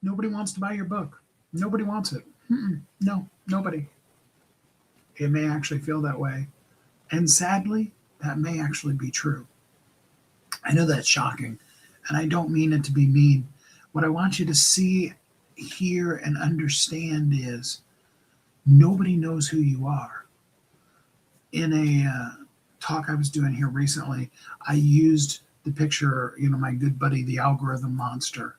Nobody wants to buy your book. Nobody wants it. No, nobody. It may actually feel that way. And sadly, that may actually be true. I know that's shocking, and I don't mean it to be mean. What I want you to see, hear, and understand is nobody knows who you are. In a talk I was doing here recently, I used the picture, my good buddy, the algorithm monster.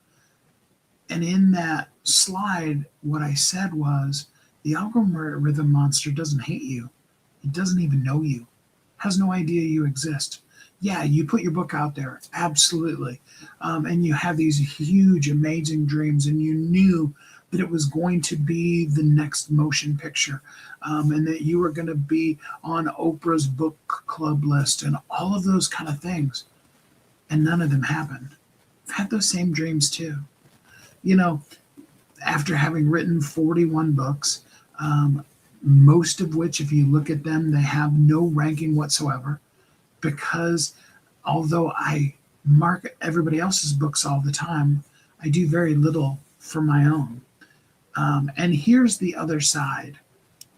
And in that slide, what I said was the algorithm monster doesn't hate you. It doesn't even know you, has no idea you exist. Yeah, you put your book out there, absolutely. And you have these huge, amazing dreams, and you knew that it was going to be the next motion picture, and that you were going to be on Oprah's book club list and all of those kind of things. And none of them happened. I've had those same dreams too. You know, after having written 41 books, most of which, if you look at them, they have no ranking whatsoever, because although I market everybody else's books all the time, I do very little for my own. And here's the other side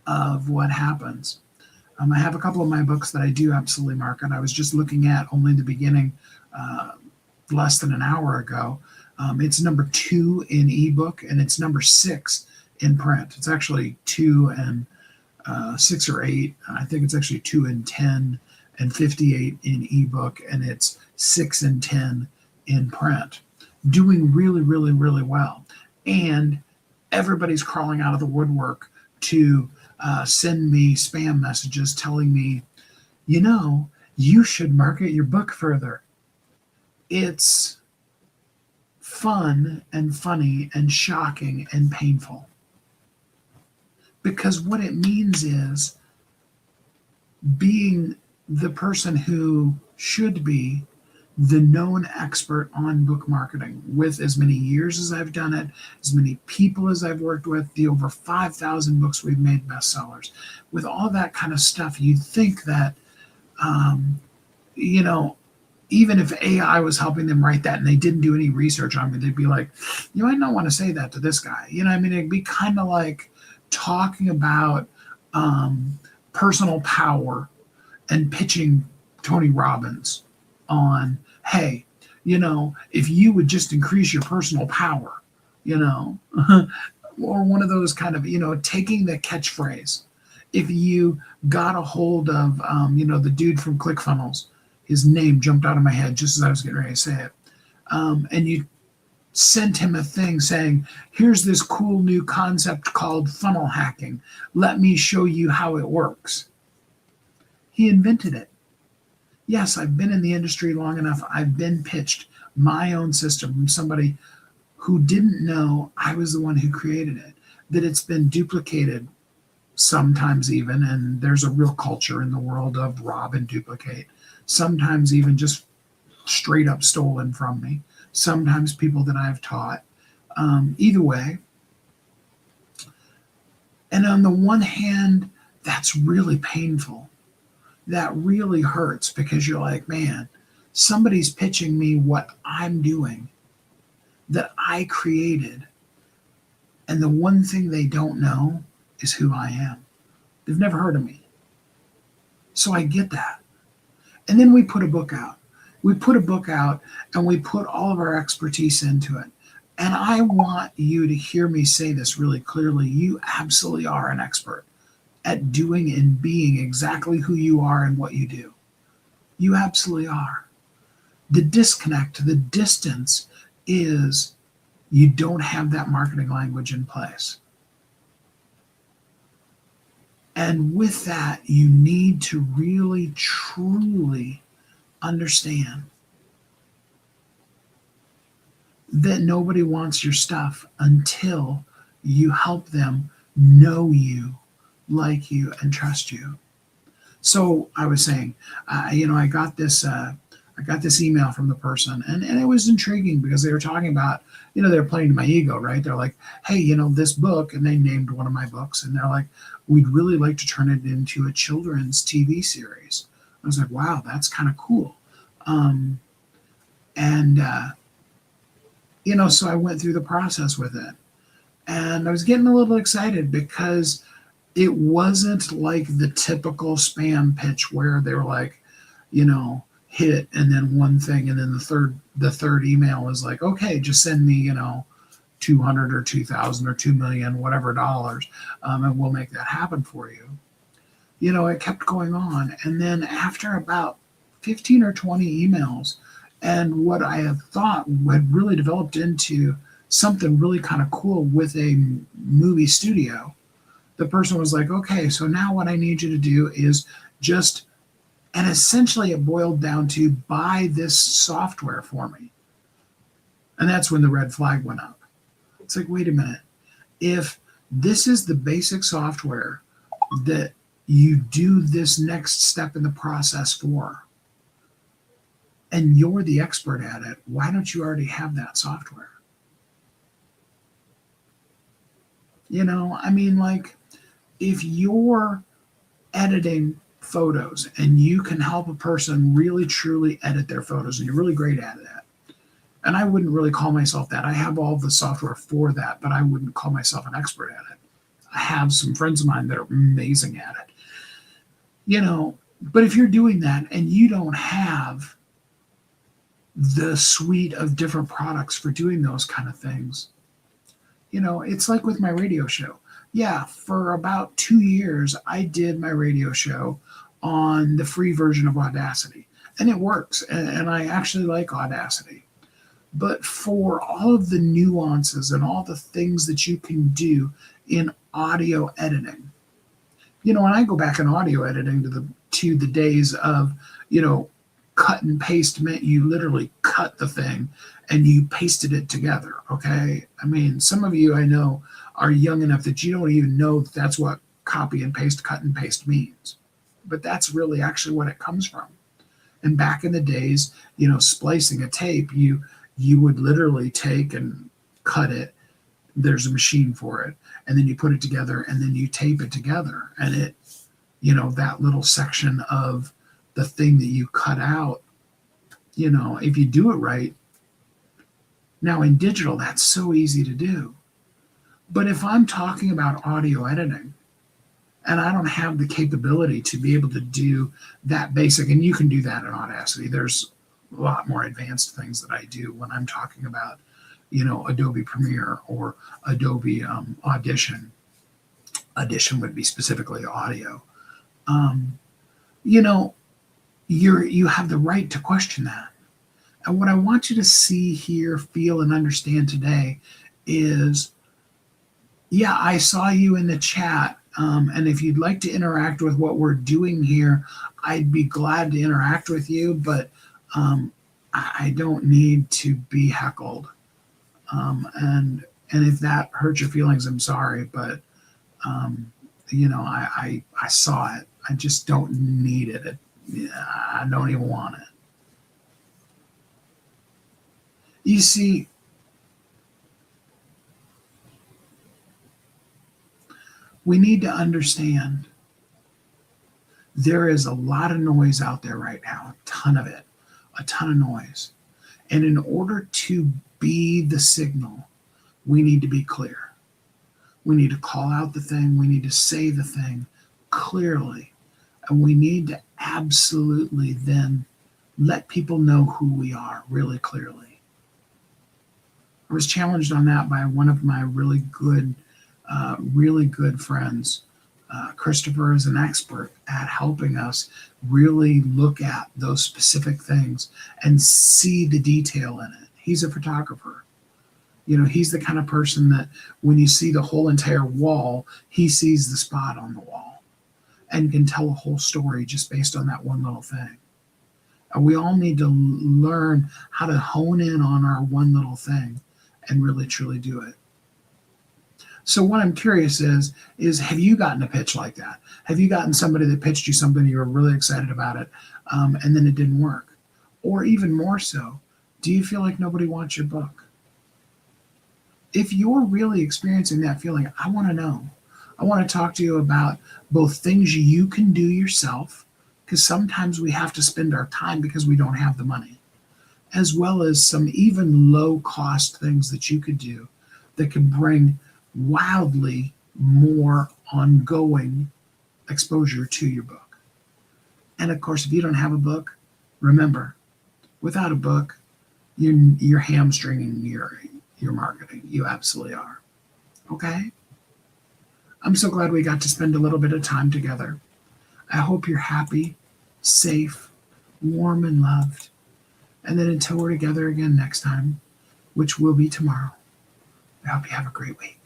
of what happens. I have a couple of my books that I do absolutely market. I was just looking at only the beginning less than an hour ago. It's number 2 in ebook, and it's number 6 in print. It's actually 2 and 6 or 8. I think it's actually 2 and 10 and 58 in ebook, and it's 6 and 10 in print. Doing really, really, really well. And everybody's crawling out of the woodwork to send me spam messages telling me, you should market your book further. It's fun and funny and shocking and painful. Because what it means is being the person who should be the known expert on book marketing, with as many years as I've done it, as many people as I've worked with, the over 5,000 books we've made bestsellers. With all that kind of stuff, you'd think that, even if AI was helping them write that and they didn't do any research on it, they'd be like, you might not want to say that to this guy. It'd be kind of like talking about personal power and pitching Tony Robbins on, hey, if you would just increase your personal power, or one of those kind of, taking the catchphrase. If you got a hold of, the dude from ClickFunnels, his name jumped out of my head just as I was getting ready to say it, and you sent him a thing saying, here's this cool new concept called funnel hacking. Let me show you how it works. He invented it. Yes, I've been in the industry long enough. I've been pitched my own system from somebody who didn't know I was the one who created it, that it's been duplicated sometimes even, and there's a real culture in the world of rob and duplicate, sometimes even just straight up stolen from me, sometimes people that I've taught. Either way. And on the one hand, that's really painful. That really hurts, because you're like, man, somebody's pitching me what I'm doing that I created. And the one thing they don't know is who I am. They've never heard of me. So I get that. And then we put a book out. We put a book out and we put all of our expertise into it. And I want you to hear me say this really clearly. You absolutely are an expert at doing and being exactly who you are and what you do. You absolutely are. The disconnect, the distance is you don't have that marketing language in place. And with that, you need to really, truly understand that nobody wants your stuff until you help them know you, like you, and trust you. So I was saying, I got this email from the person, and it was intriguing because they were talking about, they were playing to my ego, right? They're like, hey, this book, and they named one of my books, and they're like, we'd really like to turn it into a children's TV series. I was like, wow, that's kind of cool. And So I went through the process with it. And I was getting a little excited because it wasn't like the typical spam pitch where they were like, hit and then one thing and then the third email is like, okay, just send me, 200 or 2,000 or 2 million, whatever dollars, and we'll make that happen for you. It kept going on. And then after about 15 or 20 emails, and what I had thought had really developed into something really kind of cool with a movie studio, the person was like, okay, so now what I need you to do is just, and essentially it boiled down to buy this software for me. And that's when the red flag went up. It's like, wait a minute. If this is the basic software that you do this next step in the process for, and you're the expert at it, why don't you already have that software? Like if you're editing photos and you can help a person really truly edit their photos and you're really great at that, and I wouldn't really call myself that. I have all the software for that, but I wouldn't call myself an expert at it. I have some friends of mine that are amazing at it. But if you're doing that and you don't have the suite of different products for doing those kind of things, it's like with my radio show. Yeah, for about 2 years, I did my radio show on the free version of Audacity, and it works, and I actually like Audacity. But for all of the nuances and all the things that you can do in audio editing, when I go back in audio editing to the days of, cut and paste meant you literally cut the thing and you pasted it together. Okay. I mean, some of you I know are young enough that you don't even know that's what copy and paste, cut and paste means. But that's really actually what it comes from. And back in the days, splicing a tape, you would literally take and cut it. There's a machine for it. And then you put it together and then you tape it together. And it, that little section of the thing that you cut out, if you do it right. Now in digital, that's so easy to do. But if I'm talking about audio editing and I don't have the capability to be able to do that basic, and you can do that in Audacity. There's a lot more advanced things that I do when I'm talking about, Adobe Premiere or Adobe Audition. Audition would be specifically audio. You have the right to question that. And what I want you to see, hear, feel, and understand today is, yeah, I saw you in the chat. And if you'd like to interact with what we're doing here, I'd be glad to interact with you, but I don't need to be heckled. And if that hurts your feelings, I'm sorry, but I saw it. I just don't need it. I don't even want it. You see, we need to understand there is a lot of noise out there right now, a ton of it, a ton of noise. And in order to be the signal, we need to be clear. We need to call out the thing. We need to say the thing clearly. And we need to absolutely then let people know who we are really clearly. I was challenged on that by one of my really good friends. Christopher is an expert at helping us really look at those specific things and see the detail in it. He's a photographer. He's the kind of person that when you see the whole entire wall, he sees the spot on the wall and can tell a whole story just based on that one little thing. And we all need to learn how to hone in on our one little thing and really truly do it. So what I'm curious is have you gotten a pitch like that? Have you gotten somebody that pitched you something, you were really excited about it, and then it didn't work? Or even more so, do you feel like nobody wants your book? If you're really experiencing that feeling, I want to know. I want to talk to you about both things you can do yourself, because sometimes we have to spend our time because we don't have the money. as well as some even low cost things that you could do that could bring wildly more ongoing exposure to your book. And of course, if you don't have a book, remember, without a book, you're hamstringing your marketing. You absolutely are. Okay? I'm so glad we got to spend a little bit of time together. I hope you're happy, safe, warm, and loved. And then until we're together again next time, which will be tomorrow, I hope you have a great week.